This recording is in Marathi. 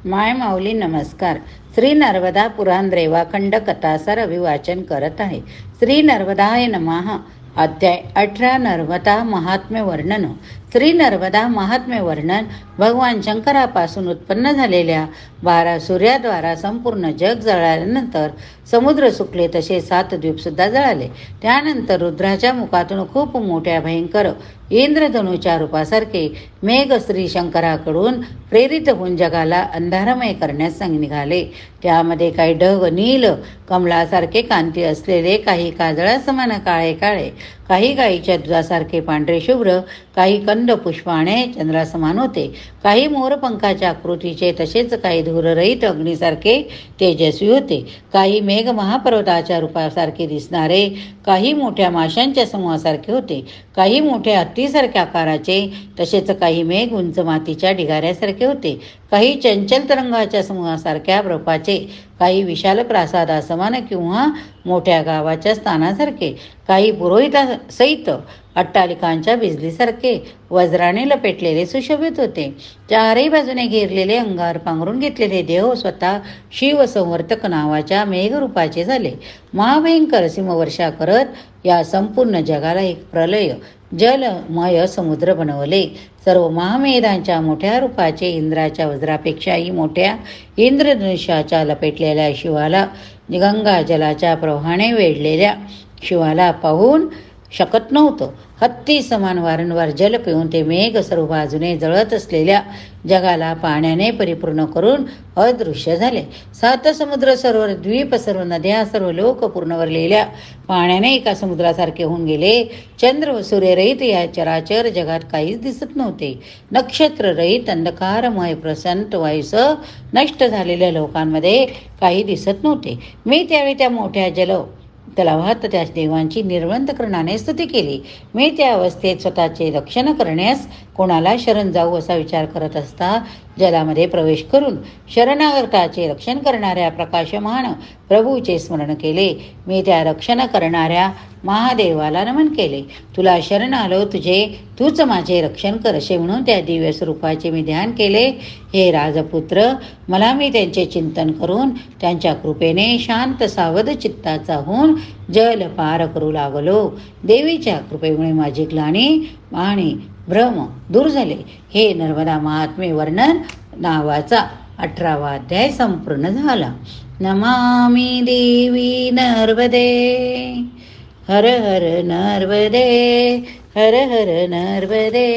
माय माऊली नमस्कार. श्री नर्मदा पुराण रेवाखंड कथासार अभिवाचन करत आहे. श्री नर्मदाय नमः. अध्याय 18 नर्मदा महात्म्य वर्णन. श्री नर्मदा महात्म्य वर्णन. भगवान शंकरापासून उत्पन्न झालेल्या 12 सूर्याद्वारा संपूर्ण जग जळाल्यानंतर समुद्र सुकले, तसे 7 द्वीप सुद्धा जळाले. त्यानंतर रुद्राच्या मुखातून खूप मोठ्या भयंकर इंद्रधनुच्या रूपासारखे मेघ श्री शंकराकडून प्रेरित होऊन जगाला अंधारमय करण्यास निघाले. त्यामध्ये काही ढग नील कमळासारखे कांती असलेले, काही काजळा समान काळे काळे, काही गाईच्या दुधासारखे पांढरे शुभ्र, काही कंद पुष्पाने चंद्रासमान होते, काही मोरपंखाच्या आकृतीचे, तसेच काही धूररहित अग्नीसारखे तेजस्वी होते, काही मेघ महापर्वताच्या रूपासारखे दिसणारे, काही मोठ्या माशांच्या समूहासारखे होते, काही मोठ्या हत्तीसारख्या आकाराचे, तसेच काही मेघ उंच मातीच्या ढिगाऱ्यासारखे होते, काही चंचल तरंगाच्या समूहासारख्या बर्फाचे, काही विशाल प्रासादासमान किंवा मोठ्या गावाच्या स्थानासारखे, काही पुरोहितासहित अट्टालिकांच्या बिजलीसारखे वज्राने लपेटलेले सुशोभित होते. चारही बाजूने घेरलेले, अंगावर पांघरून घेतलेले देव स्वतः शिवसंवर्तक नावाच्या मेघरूपाचे झाले. महाभयंकर सिंहवर्षा करत या संपूर्ण जगाला एक प्रलय जलमय समुद्र बनवले. सर्व महामेधांच्या मोठ्या रूपाचे, इंद्राच्या वज्रापेक्षाही मोठ्या इंद्रधनुष्याच्या लपेटलेल्या शिवाला, गंगा जलाच्या प्रवाहाने वेढलेल्या शिवाला पाहून शकत नव्हतं. हत्ती समान वारंवार जल पिऊन ते मेघ सर्व बाजूने जळत असलेल्या जगाला पाण्याने परिपूर्ण करून अदृश्य झाले. 7 समुद्र, सर्व द्वीप, सर्व नद्या, सर्व लोक पूर्ण भरलेल्या पाण्याने एका समुद्रासारखे होऊन गेले. चंद्र व सूर्यरहित या चराचर जगात काहीच दिसत नव्हते. नक्षत्ररहित अंधकारमय प्रसंत वायूसह नष्ट झालेल्या लोकांमध्ये काही दिसत नव्हते. मी त्यावेळी त्या मोठ्या तलावात त्या देवांची निर्वंतकरणाने स्तुती केली. मी त्या अवस्थेत स्वतःचे रक्षण करण्यास कोणाला शरण जाऊ असा विचार करत असता जलामध्ये प्रवेश करून शरणागताचे रक्षण करणाऱ्या प्रकाशमान प्रभूचे स्मरण केले. मी त्या रक्षण करणाऱ्या महादेवाला नमन केले. तुला शरण आलो, तूच माझे रक्षण कर असे म्हणून त्या दिव्य स्वरूपाचे मी ध्यान केले. हे राजपुत्र, मी त्यांचे चिंतन करून त्यांच्या कृपेने शांत सावध चित्ताचा होऊन जल पार करू लागलो. देवीच्या कृपेमुळे माझी ग्लानी आणि भ्रम दूर झाले. हे नर्मदा महात्म्य वर्णन नावाचा 18वा अध्याय संपूर्ण झाला. नमामि देवी नर्मदे. हर हर नर्मदे, हर हर नर्मदे.